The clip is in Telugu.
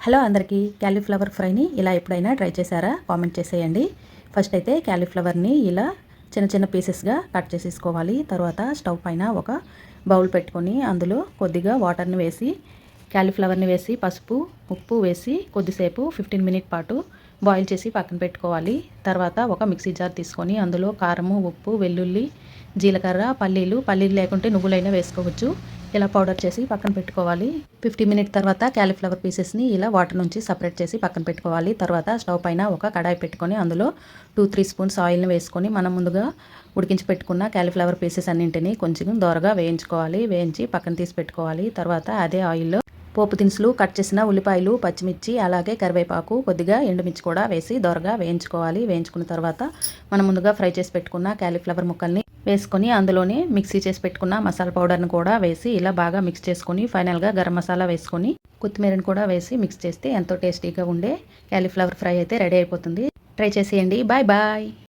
హలో అందరికీ, క్యాలీఫ్లవర్ ఫ్రైని ఇలా ఎప్పుడైనా ట్రై చేశారా? కామెంట్ చేసేయండి. ఫస్ట్ అయితే క్యాలీఫ్లవర్ని ఇలా చిన్న చిన్న పీసెస్గా కట్ చేసేసుకోవాలి. తర్వాత స్టవ్ పైన ఒక బౌల్ పెట్టుకొని అందులో కొద్దిగా వాటర్ని వేసి క్యాలీఫ్లవర్ని వేసి పసుపు ఉప్పు వేసి కొద్దిసేపు 15 మినిట్ పాటు బాయిల్ చేసి పక్కన పెట్టుకోవాలి. తర్వాత ఒక మిక్సీ జార్ తీసుకొని అందులో కారము, ఉప్పు, వెల్లుల్లి, జీలకర్ర, పల్లీలు లేకుంటే నువ్వులైనా వేసుకోవచ్చు. ఇలా పౌడర్ చేసి పక్కన పెట్టుకోవాలి. 50 మినిట్ తర్వాత క్యాలీఫ్లవర్ పీసెస్ని ఇలా వాటర్ నుంచి సపరేట్ చేసి పక్కన పెట్టుకోవాలి. తర్వాత స్టవ్ పైన ఒక కడాయి పెట్టుకొని అందులో 2-3 స్పూన్స్ ఆయిల్ని వేసుకొని మనం ముందుగా ఉడికించి పెట్టుకున్న క్యాలీఫ్లవర్ పీసెస్ అన్నింటినీ కొంచెం దోరగా వేయించుకోవాలి. వేయించి పక్కన తీసి పెట్టుకోవాలి. తర్వాత అదే ఆయిల్లో పోపు దినుసులు, కట్ చేసిన ఉల్లిపాయలు, పచ్చిమిర్చి, అలాగే కరివేపాకు, కొద్దిగా ఎండుమిర్చి కూడా వేసి దోరగా వేయించుకోవాలి. వేయించుకున్న తర్వాత మనం ముందుగా ఫ్రై చేసి పెట్టుకున్న క్యాలీఫ్లవర్ ముక్కల్ని వేసుకొని అందులోనే మిక్సీ చేసి పెట్టుకున్న మసాలా పౌడర్ని కూడా వేసి ఇలా బాగా మిక్స్ చేసుకొని ఫైనల్గా గరం మసాలా వేసుకొని కొత్తిమీరని కూడా వేసి మిక్స్ చేస్తే ఎంతో టేస్టీగా ఉండే క్యాలీఫ్లవర్ ఫ్రై అయితే రెడీ అయిపోతుంది. ట్రై చేసేయండి. Bye bye.